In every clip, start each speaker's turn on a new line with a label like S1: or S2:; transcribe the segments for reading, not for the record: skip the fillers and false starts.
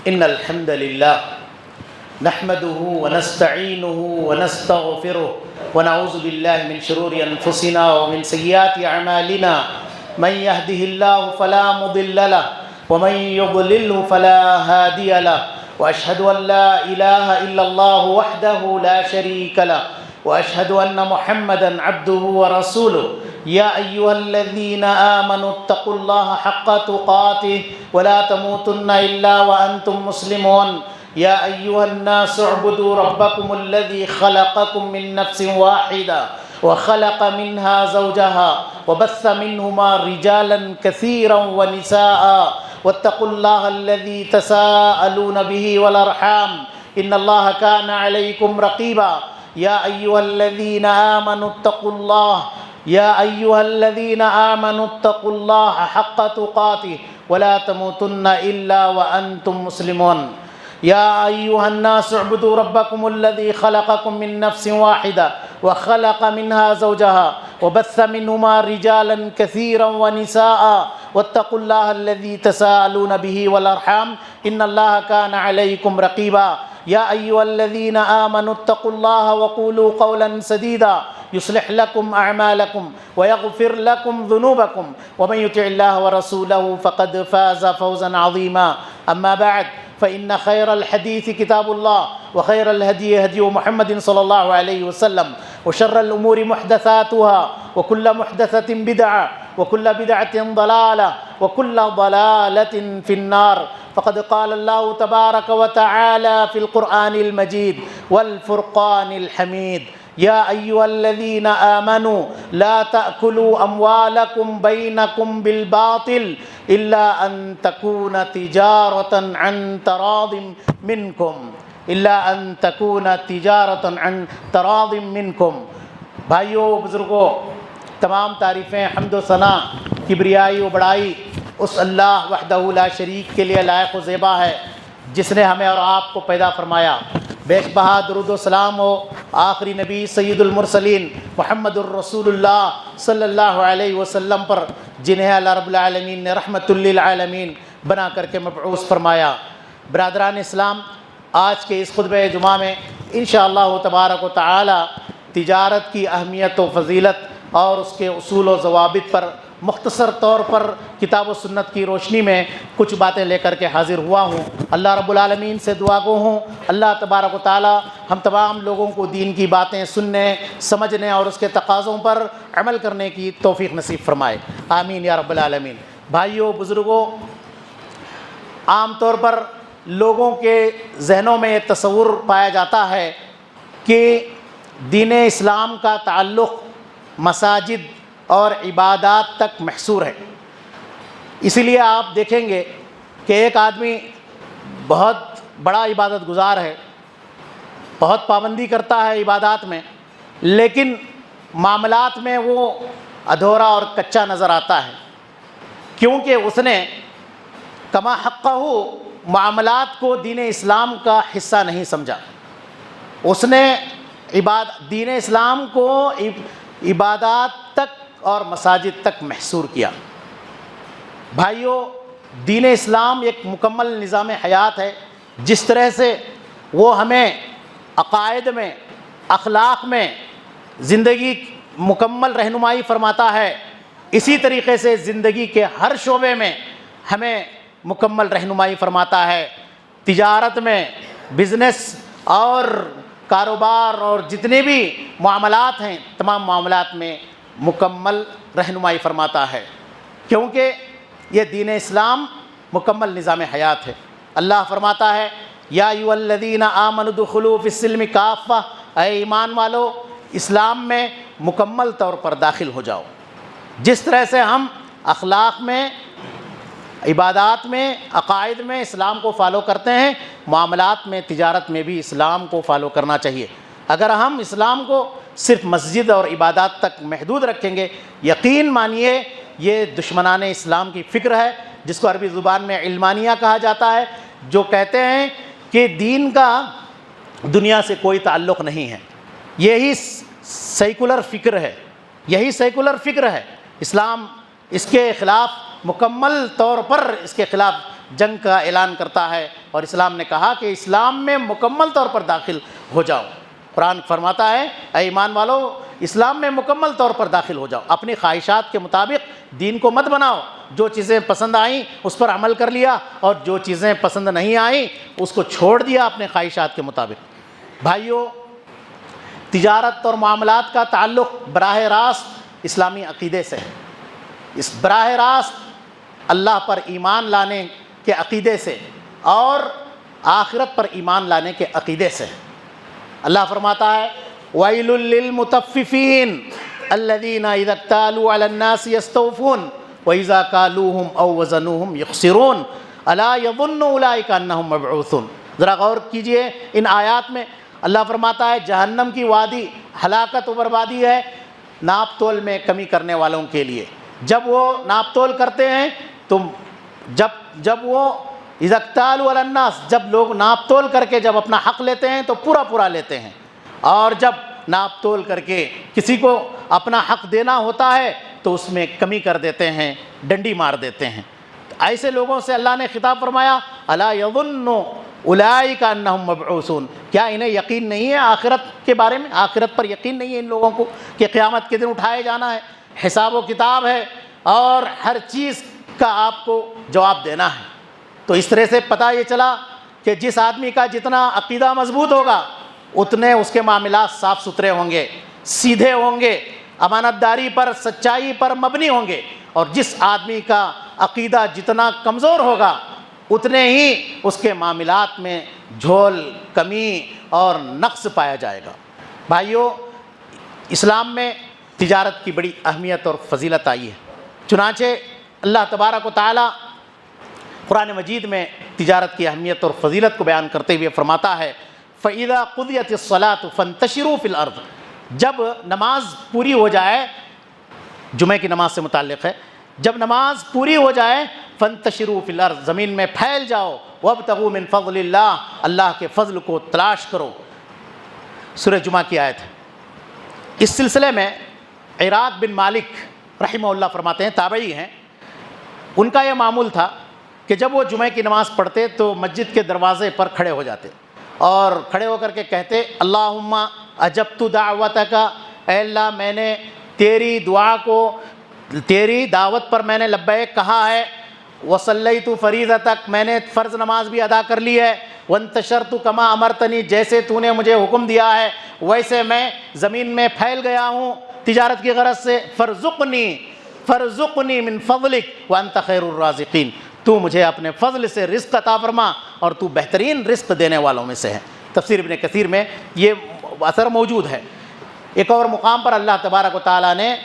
S1: إن الحمد لله نحمده ونستعينه ونستغفره ونعوذ بالله من شرور أنفسنا ومن سيئات أعمالنا من يهده الله فلا مضل له ومن يضلله فلا هادي له وأشهد أن لا إله إلا الله وحده لا شريك له وأشهد أن محمدا عبده ورسوله يا أيها الذين آمنوا اتقوا الله حق تقاته ولا تموتن إلا وأنتم مسلمون يا أيها الناس اعبدوا ربكم الذي خلقكم من نفس واحدة وخلق منها زوجها وبث منهما رجالا كثيرا ونساء واتقوا الله الذي تساءلون به والأرحام إن الله كان عليكم رقيبا يا أيها الذين آمنوا اتقوا الله حق تقاته ولا تموتن إلا وأنتم مسلمون يا أيها الناس اعبدوا ربكم الذي خلقكم من نفس واحدة وخلق منها زوجها وبث منهما رجالا كثيرا ونساء واتقوا الله الذي تساءلون به والأرحام إن الله كان عليكم رقيبا يا أيها الذين آمنوا اتقوا الله وقولوا قولا سديدا يصلح لكم أعمالكم ويغفر لكم ذنوبكم ومن يطع الله ورسوله فقد فاز فوزا عظيما أما بعد فإن خير الحديث كتاب الله وخير الهدي هدي محمد صلى الله عليه وسلم وشر الأمور محدثاتها وكل محدثة بدعة وكل بدعة ضلالة وكل ضلالة في النار فقد قال الله تبارك وتعالى في القرآن المجيد والفرقان الحميد يا أيها الذين آمنوا لا تأكلوا أموالكم بينكم بالباطل إلا أن تكون تجارة عن تراض منكم بھائیو بزرگوں، تمام تعریفیں، حمد و ثنا، کبریائی و بڑائی اس اللہ وحدہ لا شریک کے لیے لائق و زیبا ہے جس نے ہمیں اور آپ کو پیدا فرمایا۔ بیش بہا درود و سلام ہو آخری نبی سید المرسلین محمد الرسول اللہ صلی اللہ علیہ وسلم پر، جنہیں اللہ رب العالمین نے رحمت للعالمین بنا کر کے مبعوث فرمایا۔ برادران اسلام، آج کے اس خطبہ جمعہ میں انشاءاللہ تبارک و تعالی تجارت کی اہمیت و فضیلت اور اس کے اصول و ضوابط پر مختصر طور پر کتاب و سنت کی روشنی میں کچھ باتیں لے کر کے حاضر ہوا ہوں۔ اللہ رب العالمین سے دعا گو ہوں اللہ تبارک و تعالی ہم تمام لوگوں کو دین کی باتیں سننے، سمجھنے اور اس کے تقاضوں پر عمل کرنے کی توفیق نصیب فرمائے، آمین یا رب العالمین۔ بھائیوں بزرگوں، عام طور پر لوگوں کے ذہنوں میں یہ تصور پایا جاتا ہے کہ دین اسلام کا تعلق مساجد اور عبادات تک محصور ہے۔ اسی لیے آپ دیکھیں گے کہ ایک آدمی بہت بڑا عبادت گزار ہے، بہت پابندی کرتا ہے عبادات میں، لیکن معاملات میں وہ ادھورا اور کچا نظر آتا ہے، کیونکہ اس نے کما حقہ معاملات کو دین اسلام کا حصہ نہیں سمجھا۔ اس نے دین اسلام کو عبادات تک اور مساجد تک محصور کیا۔ بھائیوں، دین اسلام ایک مکمل نظام حیات ہے۔ جس طرح سے وہ ہمیں عقائد میں، اخلاق میں زندگی مکمل رہنمائی فرماتا ہے، اسی طریقے سے زندگی کے ہر شعبے میں ہمیں مکمل رہنمائی فرماتا ہے۔ تجارت میں، بزنس اور کاروبار اور جتنے بھی معاملات ہیں، تمام معاملات میں مکمل رہنمائی فرماتا ہے، کیونکہ یہ دین اسلام مکمل نظام حیات ہے۔ اللہ فرماتا ہے یا ایھا الذین آمنوا ادخلوا فی السلم کافہ، اے ایمان والو اسلام میں مکمل طور پر داخل ہو جاؤ۔ جس طرح سے ہم اخلاق میں، عبادات میں، عقائد میں اسلام کو فالو کرتے ہیں، معاملات میں، تجارت میں بھی اسلام کو فالو کرنا چاہیے۔ اگر ہم اسلام کو صرف مسجد اور عبادات تک محدود رکھیں گے، یقین مانیے یہ دشمنان اسلام کی فکر ہے، جس کو عربی زبان میں علمانیہ کہا جاتا ہے، جو کہتے ہیں کہ دین کا دنیا سے کوئی تعلق نہیں ہے۔ یہی سیکولر فکر ہے، یہی سیکولر فکر ہے۔ اسلام اس کے خلاف مکمل طور پر اس کے خلاف جنگ کا اعلان کرتا ہے، اور اسلام نے کہا کہ اسلام میں مکمل طور پر داخل ہو جاؤ۔ قرآن فرماتا ہے اے ایمان والو اسلام میں مکمل طور پر داخل ہو جاؤ، اپنی خواہشات کے مطابق دین کو مت بناؤ، جو چیزیں پسند آئیں اس پر عمل کر لیا، اور جو چیزیں پسند نہیں آئیں اس کو چھوڑ دیا اپنے خواہشات کے مطابق۔ بھائیو، تجارت اور معاملات کا تعلق براہ راست اسلامی عقیدے سے ہے، اس براہ راست اللہ پر ایمان لانے کے عقیدے سے اور آخرت پر ایمان لانے کے عقیدے سے۔ اللہ فرماتا ہے وَيْلٌ لِّلْمُطَفِّفِينَ الَّذِينَ إِذَا اكْتَالُوا عَلَى النَّاسِ يَسْتَوْفُونَ وَإِذَا كَالُوهُمْ أَوْ وَزَنُوهُمْ يُخْسِرُونَ أَلَا يَظُنُّ أُولَٰئِكَ أَنَّهُمْ مَبْعُوثُونَ۔ ذرا غور کیجئے ان آیات میں، اللہ فرماتا ہے جہنم کی وادی ہلاکت و بربادی ہے ناپ تول میں کمی کرنے والوں کے لیے۔ جب وہ ناپ تول کرتے ہیں تو جب وہ اذا اکتالوا علی الناس، جب لوگ ناپ تول کر کے جب اپنا حق لیتے ہیں تو پورا پورا لیتے ہیں، اور جب ناپ تول کر کے کسی کو اپنا حق دینا ہوتا ہے تو اس میں کمی کر دیتے ہیں، ڈنڈی مار دیتے ہیں۔ ایسے لوگوں سے اللہ نے خطاب فرمایا الا یظن اولئک انہم مبعوثون، کیا انہیں یقین نہیں ہے آخرت کے بارے میں؟ آخرت پر یقین نہیں ہے ان لوگوں کو کہ قیامت کے دن اٹھائے جانا ہے، حساب و کتاب ہے، اور ہر چیز کا آپ کو جواب دینا ہے۔ تو اس طرح سے پتہ یہ چلا کہ جس آدمی کا جتنا عقیدہ مضبوط ہوگا اتنے اس کے معاملات صاف ستھرے ہوں گے، سیدھے ہوں گے، امانت داری پر، سچائی پر مبنی ہوں گے، اور جس آدمی کا عقیدہ جتنا کمزور ہوگا اتنے ہی اس کے معاملات میں جھول، کمی اور نقص پایا جائے گا۔ بھائیو، اسلام میں تجارت کی بڑی اہمیت اور فضیلت آئی ہے، چنانچہ اللہ تبارک و تعالی قرآن مجید میں تجارت کی اہمیت اور فضیلت کو بیان کرتے ہوئے فرماتا ہے فَإِذَا قُضِيَتِ الصَّلَاةُ فَانْتَشِرُوا فِي الْأَرْضِ، جب نماز پوری ہو جائے، جمعہ کی نماز سے متعلق ہے، جب نماز پوری ہو جائے فَانْتَشِرُوا فِي الْأَرْضِ، زمین میں پھیل جاؤ، وَابْتَغُوا مِنْ فَضْلِ اللَّهِ، اللہ کے فضل کو تلاش کرو۔ سورہ جمعہ کی آیت ہے۔ اس سلسلے میں عراق بن مالک رحمہ اللہ فرماتے ہیں، تابعی ہیں، ان کا یہ معمول تھا کہ جب وہ جمعہ کی نماز پڑھتے تو مسجد کے دروازے پر کھڑے ہو جاتے اور کھڑے ہو کر کے کہتے اللہم اجبت دعوتک، اے اللہ میں نے تیری دعا کو، تیری دعوت پر میں نے لبیک کہا ہے، وصلیت فریضتک، میں نے فرض نماز بھی ادا کر لی ہے، وانتشرت کما امرتنی، جیسے تو نے مجھے حکم دیا ہے ویسے میں زمین میں پھیل گیا ہوں تجارت کی غرض سے، فرزقنی من فضلک وانت خیر الرازقین، تو مجھے اپنے فضل سے رزق عطا فرما اور تو بہترین رزق دینے والوں میں سے ہے۔ تفسیر ابن کثیر میں یہ اثر موجود ہے۔ ایک اور مقام پر اللہ تبارک و تعالیٰ نے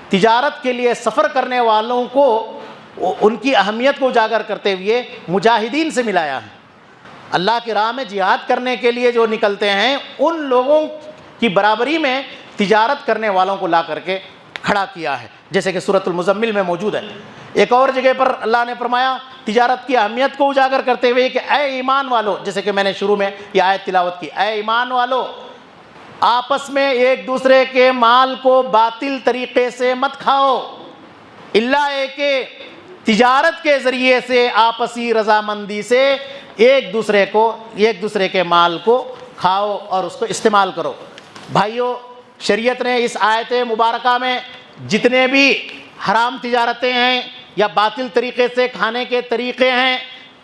S1: تجارت کے لیے سفر کرنے والوں کو ان کی اہمیت کو اجاگر کرتے ہوئے مجاہدین سے ملایا ہے۔ اللہ کی راہ میں جہاد کرنے کے لیے جو نکلتے ہیں ان لوگوں کی برابری میں تجارت کرنے والوں کو لا کر کے کھڑا کیا ہے، جیسے کہ سورۃ المزمل میں موجود ہے۔ ایک اور جگہ پر اللہ نے فرمایا تجارت کی اہمیت کو اجاگر کرتے ہوئے کہ اے ایمان والو، جیسے کہ میں نے شروع میں یہ آیت تلاوت کی، اے ایمان والو آپس میں ایک دوسرے کے مال کو باطل طریقے سے مت کھاؤ، الا کہ تجارت کے ذریعے سے آپسی رضامندی سے ایک دوسرے کے مال کو کھاؤ اور اس کو استعمال کرو۔ بھائیو، شریعت نے اس آیت مبارکہ میں جتنے بھی حرام تجارتیں ہیں یا باطل طریقے سے کھانے کے طریقے ہیں،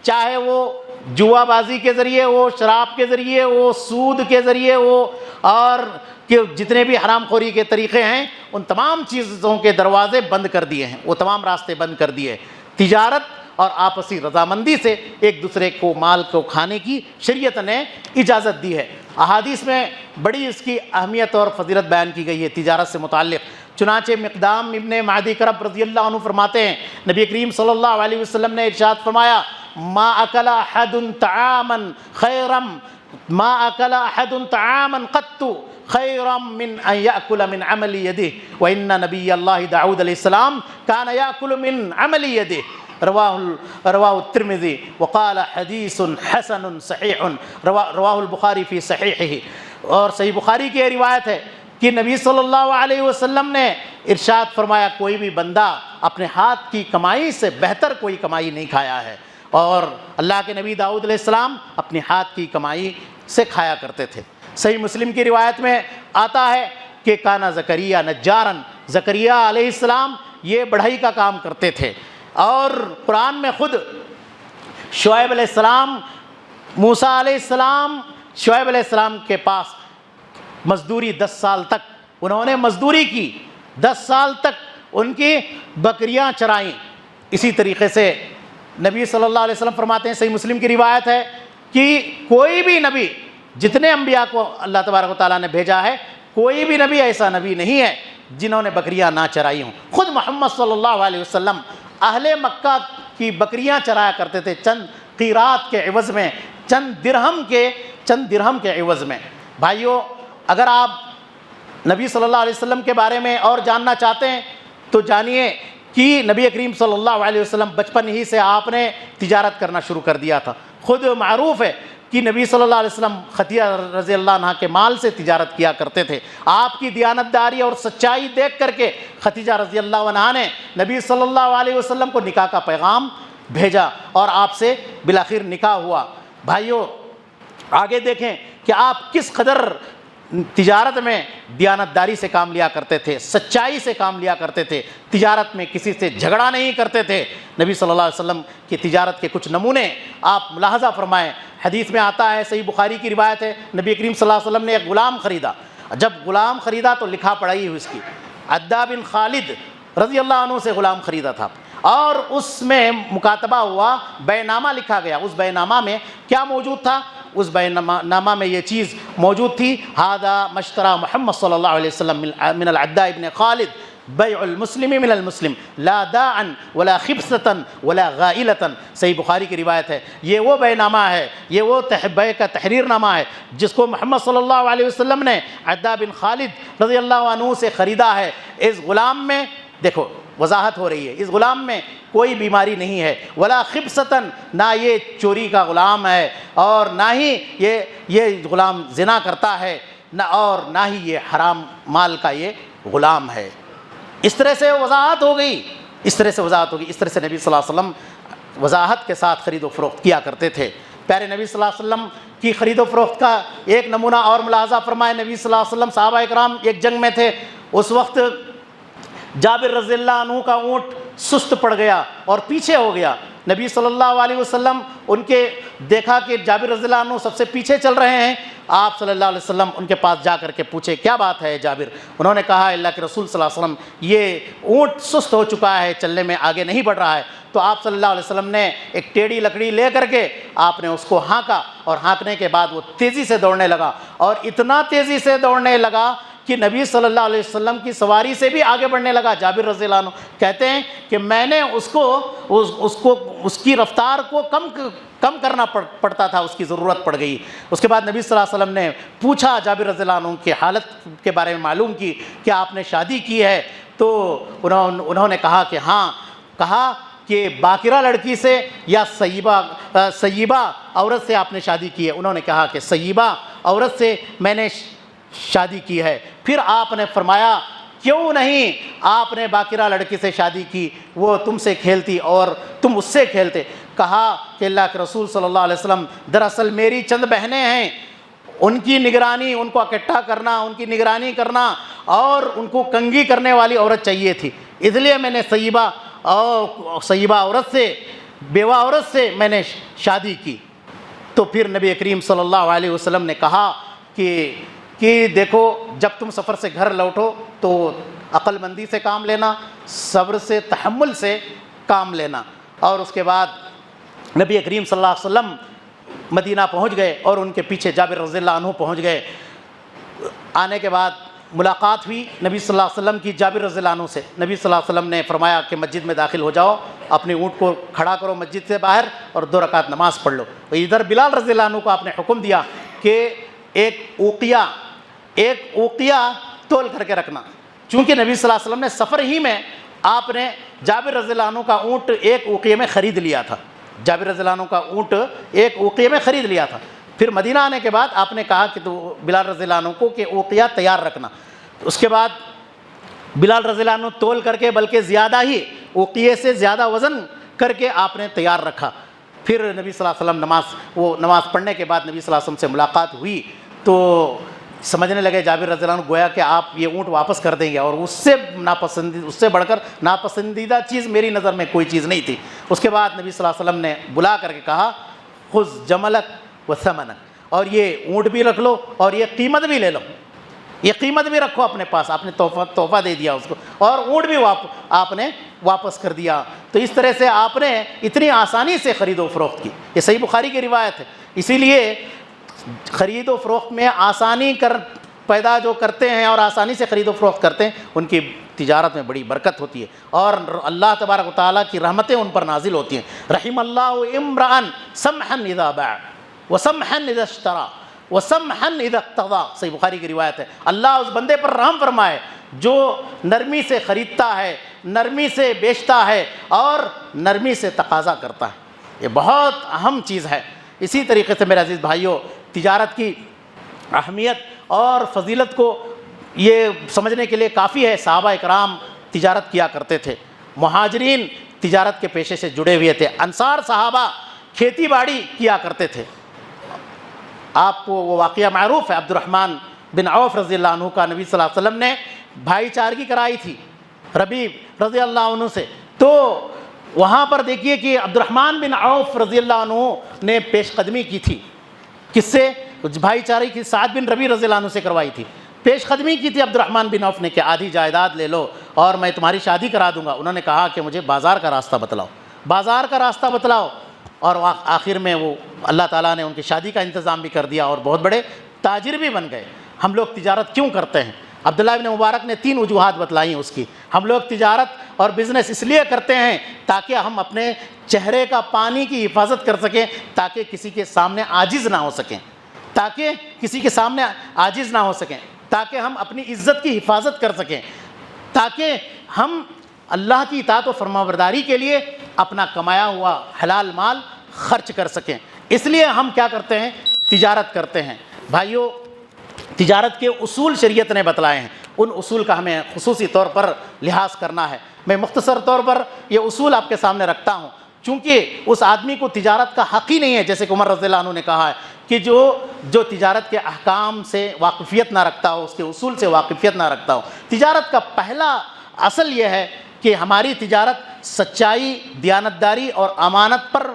S1: چاہے وہ جوا بازی کے ذریعے ہو، شراب کے ذریعے ہو، سود کے ذریعے ہو، اور کہ جتنے بھی حرام خوری کے طریقے ہیں، ان تمام چیزوں کے دروازے بند کر دیے ہیں، وہ تمام راستے بند کر دیے۔ تجارت اور آپسی رضامندی سے ایک دوسرے کو مال کو کھانے کی شریعت نے اجازت دی ہے۔ احادیث میں بڑی اس کی اہمیت اور فضیلت بیان کی گئی ہے تجارت سے متعلق۔ چنانچہ مقدام ابن معدی کرب رضی اللہ عنہ فرماتے ہیں نبی کریم صلی اللہ علیہ وسلم نے ارشاد فرمایا ما اکل احد طعاما قط خیرا من ان یأکل من عمل یدہ وان نبی اللہ داؤد علیہ السلام کان یأکل من عمل یدہ، رواہ الترمذی وقال حدیث حسن صحیح، رواہ البخاری فی صحیحہ۔ اور صحیح بخاری کی یہ روایت ہے کہ نبی صلی اللہ علیہ وسلم نے ارشاد فرمایا کوئی بھی بندہ اپنے ہاتھ کی کمائی سے بہتر کوئی کمائی نہیں کھایا ہے، اور اللہ کے نبی داؤد علیہ السلام اپنے ہاتھ کی کمائی سے کھایا کرتے تھے۔ صحیح مسلم کی روایت میں آتا ہے کہ کانا زکریا نجارن، زکریا علیہ السلام یہ بڑھئی کا کام کرتے تھے، اور قرآن میں خود شعیب علیہ السلام، موسیٰ علیہ السلام شعیب علیہ السلام کے پاس مزدوری 10 سال تک انہوں نے مزدوری کی، 10 سال تک ان کی بکریاں چرائیں۔ اسی طریقے سے نبی صلی اللہ علیہ وسلم فرماتے ہیں، صحیح مسلم کی روایت ہے کہ کوئی بھی نبی، جتنے انبیاء کو اللہ تبارک و تعالیٰ نے بھیجا ہے، کوئی بھی نبی ایسا نبی نہیں ہے جنہوں نے بکریاں نہ چرائی ہوں۔ خود محمد صلی اللہ علیہ وسلم اہل مکہ کی بکریاں چرایا کرتے تھے چند قیرات کے عوض میں، چند درہم کے عوض میں۔ بھائیو، اگر آپ نبی صلی اللہ علیہ وسلم کے بارے میں اور جاننا چاہتے ہیں تو جانیے کہ نبی کریم صلی اللہ علیہ وسلم بچپن ہی سے آپ نے تجارت کرنا شروع کر دیا تھا۔ خود معروف ہے کہ نبی صلی اللہ علیہ وسلم خدیجہ رضی اللہ عنہا کے مال سے تجارت کیا کرتے تھے۔ آپ کی دیانتداری اور سچائی دیکھ کر کے خدیجہ رضی اللہ عنہا نے نبی صلی اللہ علیہ وسلم کو نکاح کا پیغام بھیجا اور آپ سے بالآخر نکاح ہوا۔ بھائیو، آگے دیکھیں کہ آپ کس قدر تجارت میں دیانتداری سے کام لیا کرتے تھے، سچائی سے کام لیا کرتے تھے، تجارت میں کسی سے جھگڑا نہیں کرتے تھے۔ نبی صلی اللہ علیہ وسلم کی تجارت کے کچھ نمونے آپ ملاحظہ فرمائیں۔ حدیث میں آتا ہے، صحیح بخاری کی روایت ہے، نبی کریم صلی اللہ علیہ وسلم نے ایک غلام خریدا۔ جب غلام خریدا تو لکھا پڑھائی ہوئی اس کی، عدہ بن خالد رضی اللہ عنہ سے غلام خریدا تھا، اور اس میں مکاتبہ ہوا، بیع نامہ لکھا گیا۔ اس بیع نامہ میں کیا موجود تھا؟ اس بیع نامہ میں یہ چیز موجود تھی، ھذا مشترى محمد صلی اللہ علیہ وسلم من العدہ ابن خالد بیع المسلم من المسلم لا داعا ولا خبثة ولا غائلة۔ صحیح بخاری کی روایت ہے، یہ وہ بیع نامہ ہے، یہ وہ بیع کا تحریر نامہ ہے جس کو محمد صلی اللہ علیہ وسلم نے عدہ بن خالد رضی اللہ عنہ سے خریدا ہے۔ اس غلام میں دیکھو وضاحت ہو رہی ہے، اس غلام میں کوئی بیماری نہیں ہے، ولا خبثتاً، نہ یہ چوری کا غلام ہے، اور نہ ہی یہ غلام زنا کرتا ہے، اور نہ ہی یہ حرام مال کا یہ غلام ہے۔ اس طرح سے وضاحت ہو گئی، اس طرح سے نبی صلی اللہ علیہ وسلم وضاحت کے ساتھ خرید و فروخت کیا کرتے تھے۔ پیارے نبی صلی اللہ علیہ وسلم کی خرید و فروخت کا ایک نمونہ اور ملاحظہ فرمائے۔ نبی صلی اللہ علیہ وسلم صحابہ اکرام ایک جنگ میں تھے، اس وقت جابر رضی اللہ عنہ کا اونٹ سست پڑ گیا اور پیچھے ہو گیا۔ نبی صلی اللہ علیہ وسلم ان کے دیکھا کہ جابر رضی اللہ عنہ سب سے پیچھے چل رہے ہیں، آپ صلی اللہ علیہ وسلم ان کے پاس جا کر کے پوچھے کیا بات ہے جابر؟ انہوں نے کہا اللہ کے رسول صلی اللہ علیہ وسلم یہ اونٹ سست ہو چکا ہے، چلنے میں آگے نہیں بڑھ رہا ہے۔ تو آپ صلی اللہ علیہ وسلم نے ایک ٹیڑھی لکڑی لے کر کے آپ نے اس کو ہانکا، اور ہانکنے کے بعد وہ تیزی سے دوڑنے لگا، اور اتنا تیزی سے دوڑنے لگا کہ نبی صلی اللہ علیہ وسلم کی سواری سے بھی آگے بڑھنے لگا۔ جابر رضی اللہ عنہ کہتے ہیں کہ میں نے اس کی رفتار کو کم کرنا پڑتا تھا، اس کی ضرورت پڑ گئی۔ اس کے بعد نبی صلی اللہ علیہ وسلم نے پوچھا جابر رضی اللہ عنہ کی حالت کے بارے میں معلوم کی کہ آپ نے شادی کی ہے؟ تو انہوں نے کہا کہ ہاں، کہا کہ باکرہ لڑکی سے یا سیبہ عورت سے آپ نے شادی کی ہے؟ انہوں نے کہا کہ سیبہ عورت سے میں نے شادی کی ہے۔ پھر آپ نے فرمایا کیوں نہیں آپ نے باکرہ لڑکی سے شادی کی، وہ تم سے کھیلتی اور تم اس سے کھیلتے؟ کہا کہ اللہ کے رسول صلی اللہ علیہ وسلم دراصل میری چند بہنیں ہیں، ان کی نگرانی، ان کو اکٹھا کرنا، ان کی نگرانی کرنا، اور ان کو کنگھی کرنے والی عورت چاہیے تھی، اس لیے میں نے سیبہ عورت سے، بیوہ عورت سے میں نے شادی کی۔ تو پھر نبی کریم صلی اللہ علیہ وسلم نے کہا کہ دیکھو جب تم سفر سے گھر لوٹو تو عقل مندی سے کام لینا، صبر سے، تحمل سے کام لینا۔ اور اس کے بعد نبی کریم صلی اللہ علیہ وسلم مدینہ پہنچ گئے اور ان کے پیچھے جابر رضی اللہ عنہ پہنچ گئے۔ آنے کے بعد ملاقات ہوئی نبی صلی اللہ علیہ وسلم کی جابر رضی اللہ عنہ سے۔ نبی صلی اللہ علیہ وسلم نے فرمایا کہ مسجد میں داخل ہو جاؤ، اپنے اونٹ کو کھڑا کرو مسجد سے باہر اور 2 رکعت نماز پڑھ لو۔ ادھر بلال رضی اللہ عنہ کو آپ نے حکم دیا کہ ایک اوقیہ تول کر کے رکھنا، چونکہ نبی صلی اللہ علیہ وسلم نے سفر ہی میں آپ نے جابر رضی اللہ عنہ کا اونٹ ایک اوقیہ میں خرید لیا تھا، جابر رضی اللہ عنہ کا اونٹ ایک اوقیہ میں خرید لیا تھا۔ پھر مدینہ آنے کے بعد آپ نے کہا کہ تو بلال رضی اللہ عنہ کو کہ اوقیہ تیار رکھنا۔ اس کے بعد بلال رضی اللہ عنہ تول کر کے بلکہ زیادہ ہی اوقیے سے زیادہ وزن کر کے آپ نے تیار رکھا. پھر نبی صلی اللہ علیہ وسلم نماز پڑھنے کے بعد نبی صلی اللہ علیہ وسلم سے ملاقات ہوئی تو سمجھنے لگے جابر رضی اللہ عنہ گویا کہ آپ یہ اونٹ واپس کر دیں گے، اور اس سے بڑھ کر ناپسندیدہ چیز میری نظر میں کوئی چیز نہیں تھی. اس کے بعد نبی صلی اللہ علیہ وسلم نے بلا کر کے کہا خذ جملک و ثمنک، اور یہ اونٹ بھی رکھ لو اور یہ قیمت بھی لے لو، یہ قیمت بھی رکھو اپنے پاس. آپ نے تحفہ دے دیا اس کو، اور اونٹ بھی آپ نے واپس کر دیا. تو اس طرح سے آپ نے اتنی آسانی سے خرید و فروخت کی. یہ صحیح بخاری کی روایت ہے. اسی لیے خرید و فروخت میں آسانی پیدا جو کرتے ہیں اور آسانی سے خرید و فروخت کرتے ہیں، ان کی تجارت میں بڑی برکت ہوتی ہے، اور اللہ تبارک و تعالیٰ کی رحمتیں ان پر نازل ہوتی ہیں. رحم اللہ امرأً سمحا اذا باع وسمحا اذا اشترى وسمحا اذا اقتضى. صحیح بخاری کی روایت ہے. اللہ اس بندے پر رحم فرمائے جو نرمی سے خریدتا ہے، نرمی سے بیچتا ہے اور نرمی سے تقاضا کرتا ہے. یہ بہت اہم چیز ہے. اسی طریقے سے میرے عزیز بھائیوں، تجارت کی اہمیت اور فضیلت کو یہ سمجھنے کے لیے کافی ہے. صحابہ اکرام تجارت کیا کرتے تھے، مہاجرین تجارت کے پیشے سے جڑے ہوئے تھے، انصار صحابہ کھیتی باڑی کیا کرتے تھے. آپ کو وہ واقعہ معروف ہے، عبد الرحمن بن عوف رضی اللہ عنہ کا نبی صلی اللہ علیہ وسلم نے بھائی چارگی کرائی تھی ربیب رضی اللہ عنہ سے. تو وہاں پر دیکھیے کہ عبد الرحمن بن عوف رضی اللہ عنہ نے پیش قدمی کی تھی. کس سے؟ بھائی چارگی کی سعد بن ربیع رضی اللہ عنہ سے کروائی تھی. پیش قدمی کی تھی عبد الرحمن بن عوف نے کہ آدھی جائیداد لے لو اور میں تمہاری شادی کرا دوں گا. انہوں نے کہا کہ مجھے بازار کا راستہ بتلاؤ، بازار کا راستہ بتلاؤ. اور آخر میں وہ اللہ تعالیٰ نے ان کی شادی کا انتظام بھی کر دیا اور بہت بڑے تاجر بھی بن گئے. ہم لوگ تجارت کیوں کرتے ہیں؟ عبداللہ ابن مبارک نے 3 وجوہات بتلائی ہیں اس کی. ہم لوگ تجارت اور بزنس اس لیے کرتے ہیں تاکہ ہم اپنے چہرے کا پانی کی حفاظت کر سکیں، تاکہ کسی کے سامنے عاجز نہ ہو سکیں، تاکہ کسی کے سامنے عاجز نہ ہو سکیں، تاکہ ہم اپنی عزت کی حفاظت کر سکیں، تاکہ ہم اللہ کی اطاعت و فرمانبرداری کے لیے اپنا کمایا ہوا حلال مال خرچ کر سکیں. اس لیے ہم کیا کرتے ہیں؟ تجارت کرتے ہیں. بھائیوں، تجارت کے اصول شریعت نے بتلائے ہیں، ان اصول کا ہمیں خصوصی طور پر لحاظ کرنا ہے. میں مختصر طور پر یہ اصول آپ کے سامنے رکھتا ہوں، چونکہ اس آدمی کو تجارت کا حق ہی نہیں ہے، جیسے کہ عمر رضی اللہ عنہ نے کہا ہے کہ جو تجارت کے احکام سے واقفیت نہ رکھتا ہو، اس کے اصول سے واقفیت نہ رکھتا ہو. تجارت کا پہلا اصل یہ ہے کہ ہماری تجارت سچائی، دیانتداری اور امانت پر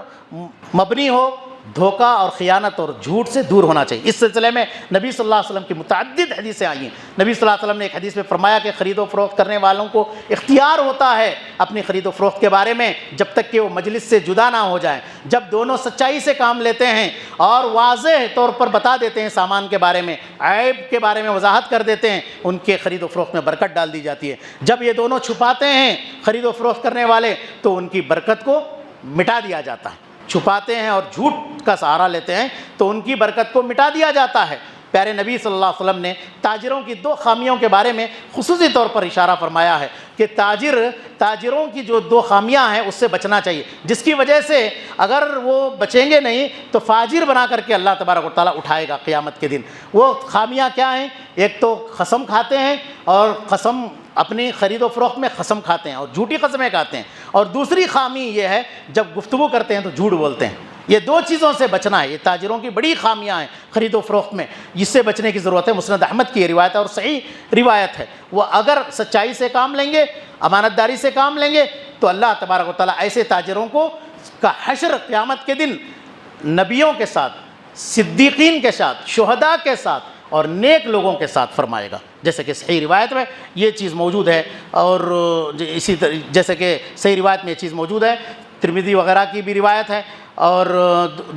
S1: مبنی ہو، دھوکہ اور خیانت اور جھوٹ سے دور ہونا چاہیے. اس سلسلے میں نبی صلی اللہ علیہ وسلم کی متعدد حدیثیں آئی ہیں. نبی صلی اللہ علیہ وسلم نے ایک حدیث میں فرمایا کہ خرید و فروخت کرنے والوں کو اختیار ہوتا ہے اپنی خرید و فروخت کے بارے میں جب تک کہ وہ مجلس سے جدا نہ ہو جائیں. جب دونوں سچائی سے کام لیتے ہیں اور واضح طور پر بتا دیتے ہیں سامان کے بارے میں، عیب کے بارے میں وضاحت کر دیتے ہیں، ان کے خرید و فروخت میں برکت ڈال دی جاتی ہے. جب یہ دونوں چھپاتے ہیں خرید و فروخت کرنے والے تو ان کی برکت کو مٹا دیا جاتا ہے. چھپاتے ہیں اور جھوٹ کا سہارا لیتے ہیں تو ان کی برکت کو مٹا دیا جاتا ہے. پیارے نبی صلی اللہ علیہ وسلم نے تاجروں کی 2 خامیوں کے بارے میں خصوصی طور پر اشارہ فرمایا ہے کہ تاجروں کی جو 2 خامیاں ہیں اس سے بچنا چاہیے، جس کی وجہ سے اگر وہ بچیں گے نہیں تو فاجر بنا کر کے اللہ تبارک و تعالیٰ اٹھائے گا قیامت کے دن. وہ خامیاں کیا ہیں؟ ایک تو قسم کھاتے ہیں، اور قسم اپنی خرید و فروخت میں قسم کھاتے ہیں اور جھوٹی قسمیں کھاتے ہیں. اور دوسری خامی یہ ہے جب گفتگو کرتے ہیں تو جھوٹ بولتے ہیں. یہ 2 چیزوں سے بچنا ہے. یہ تاجروں کی بڑی خامیاں ہیں خرید و فروخت میں، جس سے بچنے کی ضرورت ہے. مسند احمد کی یہ روایت ہے اور صحیح روایت ہے. وہ اگر سچائی سے کام لیں گے، امانت داری سے کام لیں گے تو اللہ تبارک و تعالیٰ ایسے تاجروں کو کا حشر قیامت کے دن نبیوں کے ساتھ، صدیقین کے ساتھ، شہداء کے ساتھ اور نیک لوگوں کے ساتھ فرمائے گا. جیسے کہ صحیح روایت میں یہ چیز موجود ہے، اور اسی طرح جیسے کہ صحیح روایت میں یہ چیز موجود ہے، ترمذی وغیرہ کی بھی روایت ہے، اور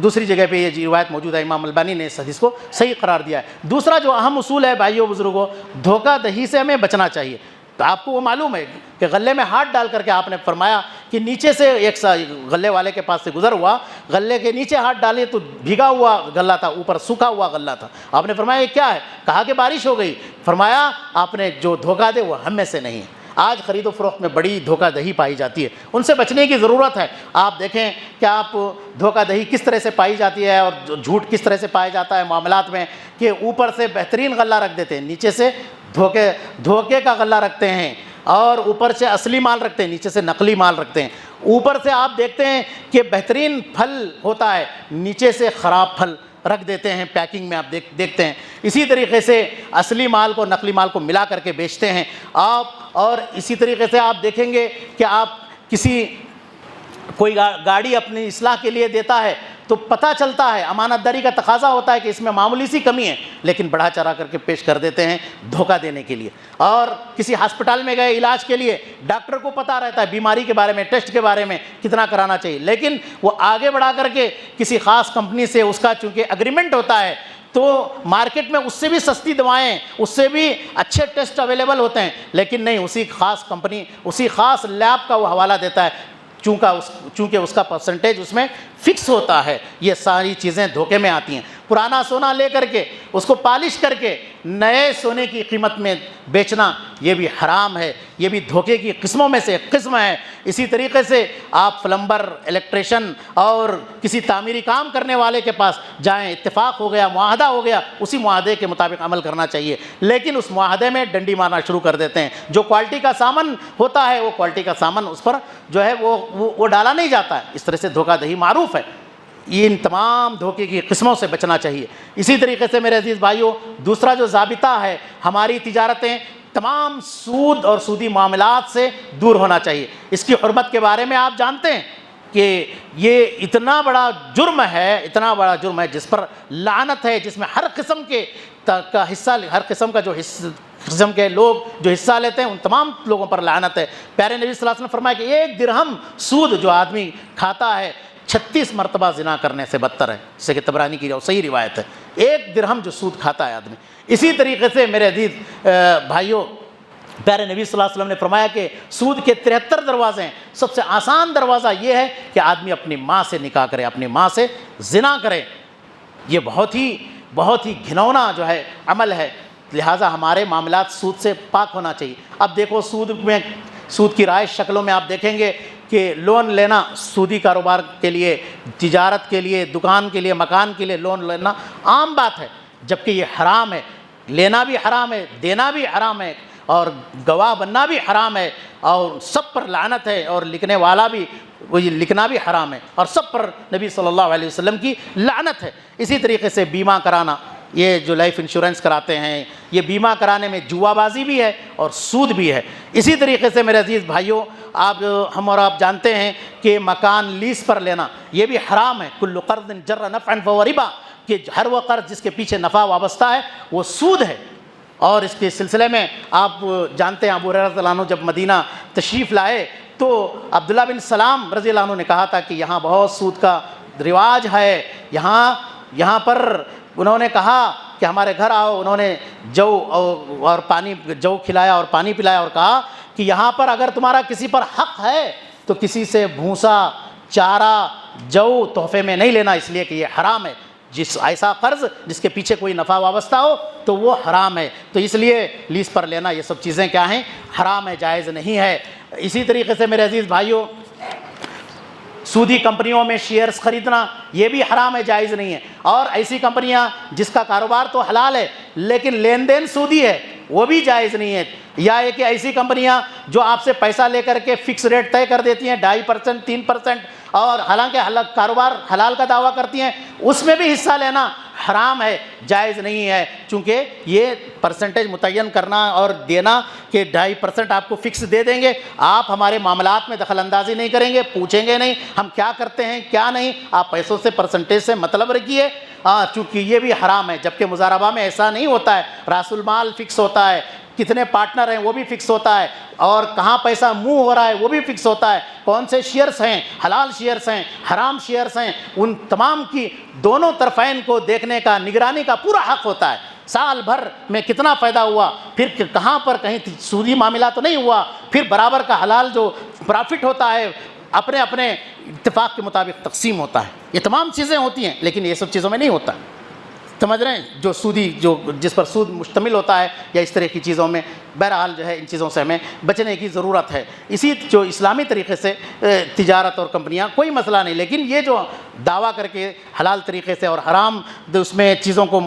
S1: دوسری جگہ پہ یہ روایت موجود ہے. امام البانی نے اس حدیث کو صحیح قرار دیا ہے. دوسرا جو اہم اصول ہے بھائیوں بزرگوں، دھوکہ دہی سے ہمیں بچنا چاہیے. تو آپ کو وہ معلوم ہے کہ غلے میں ہاتھ ڈال کر کے آپ نے فرمایا کہ نیچے سے ایک غلے والے کے پاس سے گزر ہوا، غلے کے نیچے ہاتھ ڈالے تو بھیگا ہوا غلہ تھا، اوپر سوکھا ہوا غلہ تھا. آپ نے فرمایا یہ کیا ہے؟ کہا کہ بارش ہو گئی. فرمایا آپ نے جو دھوکہ دے وہ ہم میں سے نہیں ہے. آج خرید و فروخت میں بڑی دھوکہ دہی پائی جاتی ہے، ان سے بچنے کی ضرورت ہے. آپ دیکھیں کہ آپ دھوکہ دہی کس طرح سے پائی جاتی ہے اور جھوٹ کس طرح سے پایا جاتا ہے معاملات میں، کہ اوپر سے بہترین غلہ رکھ دیتے ہیں، نیچے سے دھوکے کا غلہ رکھتے ہیں اور اوپر سے اصلی مال رکھتے ہیں، نیچے سے نقلی مال رکھتے ہیں۔ اوپر سے آپ دیکھتے ہیں کہ بہترین پھل ہوتا ہے، نیچے سے خراب پھل رکھ دیتے ہیں پیکنگ میں، آپ دیکھتے ہیں۔ اسی طریقے سے اصلی مال کو نقلی مال کو ملا کر کے بیچتے ہیں آپ۔ اور اسی طریقے سے آپ دیکھیں گے کہ آپ کوئی گاڑی اپنی اصلاح کے لیے دیتا ہے تو پتہ چلتا ہے، امانت داری کا تقاضا ہوتا ہے کہ اس میں معمولی سی کمی ہے، لیکن بڑھا چڑھا کر کے پیش کر دیتے ہیں دھوکہ دینے کے لیے۔ اور کسی ہسپتال میں گئے علاج کے لیے، ڈاکٹر کو پتہ رہتا ہے بیماری کے بارے میں، ٹیسٹ کے بارے میں کتنا کرانا چاہیے، لیکن وہ آگے بڑھا کر کے کسی خاص کمپنی سے اس کا چونکہ اگریمنٹ ہوتا ہے تو مارکیٹ میں اس سے بھی سستی دوائیں، اس سے بھی اچھے ٹیسٹ اویلیبل ہوتے ہیں، لیکن نہیں، اسی خاص کمپنی، اسی خاص لیب کا وہ حوالہ دیتا ہے، چونکہ اس کا پرسنٹیج اس میں فکس ہوتا ہے۔ یہ ساری چیزیں دھوکے میں آتی ہیں۔ پرانا سونا لے کر کے اس کو پالش کر کے نئے سونے کی قیمت میں بیچنا، یہ بھی حرام ہے، یہ بھی دھوکے کی قسموں میں سے ایک قسم ہے۔ اسی طریقے سے آپ پلمبر، الیکٹریشن اور کسی تعمیری کام کرنے والے کے پاس جائیں، اتفاق ہو گیا، معاہدہ ہو گیا، اسی معاہدے کے مطابق عمل کرنا چاہیے، لیکن اس معاہدے میں ڈنڈی مارنا شروع کر دیتے ہیں۔ جو کوالٹی کا سامان ہوتا ہے وہ کوالٹی کا سامان اس پر جو ہے وہ ڈالا نہیں جاتا ہے۔ اس طرح سے دھوکہ دہی معروف ہے۔ ان تمام دھوکے کی قسموں سے بچنا چاہیے۔ اسی طریقے سے میرے عزیز بھائیوں، دوسرا جو ضابطہ ہے، ہماری تجارتیں تمام سود اور سودی معاملات سے دور ہونا چاہیے۔ اس کی حرمت کے بارے میں آپ جانتے ہیں کہ یہ اتنا بڑا جرم ہے جس پر لعنت ہے، جس میں ہر قسم کا جو قسم کے لوگ جو حصہ لیتے ہیں ان تمام لوگوں پر لعنت ہے۔ پیارے نبی صلی اللہ علیہ وسلم نے فرمایا کہ 1 درہم سود جو آدمی کھاتا ہے 36 مرتبہ زنا کرنے سے بدتر ہے، جسے کہ طبرانی کی صحیح روایت ہے۔ 1 درہم جو سود کھاتا ہے آدمی۔ اسی طریقے سے میرے عزیز بھائیوں، پیارے نبی صلی اللہ علیہ وسلم نے فرمایا کہ سود کے 73 دروازے ہیں، سب سے آسان دروازہ یہ ہے کہ آدمی اپنی ماں سے نکاح کرے، اپنی ماں سے زنا کرے۔ یہ بہت ہی گھنونا جو ہے عمل ہے، لہٰذا ہمارے معاملات سود سے پاک ہونا چاہیے۔ اب دیکھو سود کی رائج شکلوں میں آپ دیکھیں گے کہ لون لینا، سودی کاروبار کے لیے، تجارت کے لیے، دکان کے لیے، مکان کے لیے لون لینا عام بات ہے، جبکہ یہ حرام ہے۔ لینا بھی حرام ہے، دینا بھی حرام ہے، اور گواہ بننا بھی حرام ہے، اور سب پر لعنت ہے، اور لکھنے والا بھی وہی لکھنا بھی حرام ہے، اور سب پر نبی صلی اللہ علیہ وسلم کی لعنت ہے۔ اسی طریقے سے بیمہ کرانا، یہ جو لائف انشورنس کراتے ہیں، یہ بیمہ کرانے میں جوا بازی بھی ہے اور سود بھی ہے۔ اسی طریقے سے میرے عزیز بھائیوں، ہم اور آپ جانتے ہیں کہ مکان لیز پر لینا یہ بھی حرام ہے۔ کل قرض جر نفعا فهو ربا، کہ ہر وہ قرض جس کے پیچھے نفع وابستہ ہے وہ سود ہے۔ اور اس کے سلسلے میں آپ جانتے ہیں ابو ہریرہ رضی اللہ عنہ جب مدینہ تشریف لائے تو عبداللہ بن سلام رضی اللہ عنہ نے کہا تھا کہ یہاں بہت سود کا رواج ہے، یہاں پر انہوں نے کہا کہ ہمارے گھر آؤ، انہوں نے جو کھلایا اور پانی پلایا، اور کہا کہ یہاں پر اگر تمہارا کسی پر حق ہے تو کسی سے بھوسا، چارہ، جو تحفے میں نہیں لینا، اس لیے کہ یہ حرام ہے۔ ایسا قرض جس کے پیچھے کوئی نفع وابستہ ہو تو وہ حرام ہے، تو اس لیے لیز پر لینا یہ سب چیزیں کیا ہیں؟ حرام ہے، جائز نہیں ہے۔ اسی طریقے سے میرے عزیز بھائیوں، سودی کمپنیوں میں شیئرز خریدنا یہ بھی حرام ہے، جائز نہیں ہے۔ اور ایسی کمپنیاں جس کا کاروبار تو حلال ہے لیکن لین دین سودی ہے، وہ بھی جائز نہیں ہے۔ یا یہ کہ ایسی کمپنیاں جو آپ سے پیسہ لے کر کے فکس ریٹ طے کر دیتی ہیں 2.5%، 3%، اور حالانکہ کاروبار حلال کا دعویٰ کرتی ہیں، اس میں بھی حصہ لینا حرام ہے، جائز نہیں ہے، چونکہ یہ پرسنٹیج متعین کرنا اور دینا کہ 2.5% آپ کو فکس دے دیں گے، آپ ہمارے معاملات میں دخل اندازی نہیں کریں گے، پوچھیں گے نہیں ہم کیا کرتے ہیں کیا نہیں، آپ پیسوں سے پرسنٹیج سے مطلب رکھیے، چونکہ یہ بھی حرام ہے۔ جبکہ مضاربہ میں ایسا نہیں ہوتا ہے، راس المال فکس ہوتا ہے، کتنے پارٹنر ہیں وہ بھی فکس ہوتا ہے، اور کہاں پیسہ موو ہو رہا ہے وہ بھی فکس ہوتا ہے، کون سے شیئرز ہیں، حلال شیئرز ہیں، حرام شیئرز ہیں، ان تمام کی دونوں طرفین کو دیکھنے کا، نگرانی کا پورا حق ہوتا ہے۔ سال بھر میں کتنا فائدہ ہوا، پھر کہاں پر کہیں سودی معاملہ تو نہیں ہوا، پھر برابر کا حلال جو پرافٹ ہوتا ہے اپنے اپنے اتفاق کے مطابق تقسیم ہوتا ہے۔ یہ تمام چیزیں ہوتی ہیں، لیکن یہ سب چیزوں میں نہیں ہوتا، سمجھ رہے ہیں؟ جو سودی جس پر سود مشتمل ہوتا ہے یا اس طرح کی چیزوں میں، بہرحال جو ہے ان چیزوں سے ہمیں بچنے کی ضرورت ہے۔ اسی جو اسلامی طریقے سے تجارت اور کمپنیاں کوئی مسئلہ نہیں، لیکن یہ جو دعویٰ کر کے حلال طریقے سے اور حرام اس میں چیزوں کو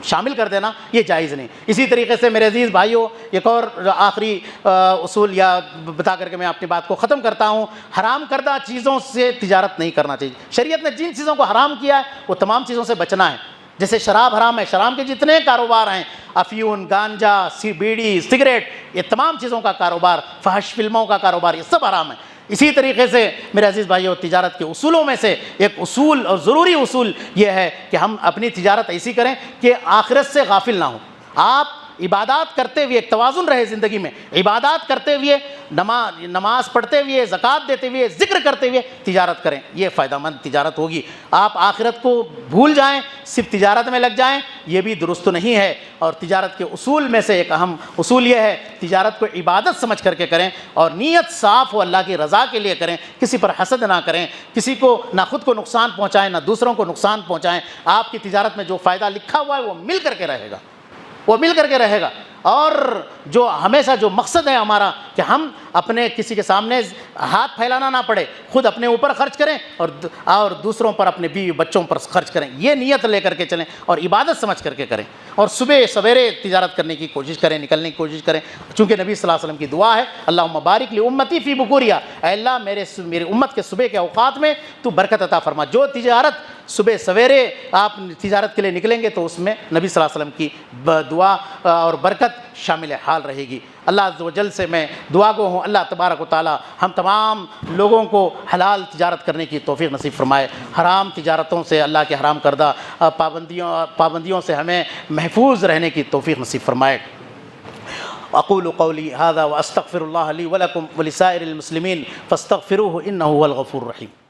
S1: شامل کر دینا یہ جائز نہیں۔ اسی طریقے سے میرے عزیز بھائیوں ایک اور آخری اصول یا بتا کر کے میں اپنی بات کو ختم کرتا ہوں، حرام کردہ چیزوں سے تجارت نہیں کرنا چاہیے۔ شریعت نے جن چیزوں کو حرام کیا ہے وہ تمام چیزوں سے بچنا ہے۔ جیسے شراب حرام ہے، شراب کے جتنے کاروبار ہیں، افیون، گانجا، بیڑی، سگریٹ، یہ تمام چیزوں کا کاروبار، فحش فلموں کا کاروبار، یہ سب حرام ہے۔ اسی طریقے سے میرے عزیز بھائیو تجارت کے اصولوں میں سے ایک اصول اور ضروری اصول یہ ہے کہ ہم اپنی تجارت ایسی کریں کہ آخرت سے غافل نہ ہوں۔ آپ عبادات کرتے ہوئے ایک توازن رہے زندگی میں، عبادات کرتے ہوئے نماز پڑھتے ہوئے، زکوٰۃ دیتے ہوئے، ذکر کرتے ہوئے تجارت کریں، یہ فائدہ مند تجارت ہوگی۔ آپ آخرت کو بھول جائیں، صرف تجارت میں لگ جائیں، یہ بھی درست نہیں ہے۔ اور تجارت کے اصول میں سے ایک اہم اصول یہ ہے تجارت کو عبادت سمجھ کر کے کریں اور نیت صاف ہو اللہ کی رضا کے لیے کریں، کسی پر حسد نہ کریں، کسی کو نہ خود کو نقصان پہنچائیں نہ دوسروں کو نقصان پہنچائیں۔ آپ کی تجارت میں جو فائدہ لکھا ہوا ہے وہ مل کر کے رہے گا، وہ مل کر کے رہے گا۔ اور جو ہمیشہ جو مقصد ہے ہمارا کہ ہم اپنے کسی کے سامنے ہاتھ پھیلانا نہ پڑے، خود اپنے اوپر خرچ کریں اور دوسروں پر، اپنے بیوی بچوں پر خرچ کریں، یہ نیت لے کر کے چلیں اور عبادت سمجھ کر کے کریں۔ اور صبح سویرے تجارت کرنے کی کوشش کریں، نکلنے کی کوشش کریں، چونکہ نبی صلی اللہ علیہ وسلم کی دعا ہے اللہم بارک لی امتی فی بکوریا، اے اللہ میری امت کے صبح کے اوقات میں تو برکت عطا فرما۔ جو تجارت صبح سویرے آپ تجارت کے لیے نکلیں گے تو اس میں نبی صلی اللہ علیہ وسلم کی دعا اور برکت شامل حال رہے گی۔ اللہ عز و جل سے میں دعا گو ہوں اللہ تبارک و تعالی ہم تمام لوگوں کو حلال تجارت کرنے کی توفیق نصیب فرمائے، حرام تجارتوں سے، اللہ کے حرام کردہ پابندیوں سے ہمیں محفوظ رہنے کی توفیق نصیب فرمائے۔ اقول قولی ھذا واستغفر اللہ لی ولکم ولسائر المسلمین فاستغفروہ انہ ھو الغفور الرحیم۔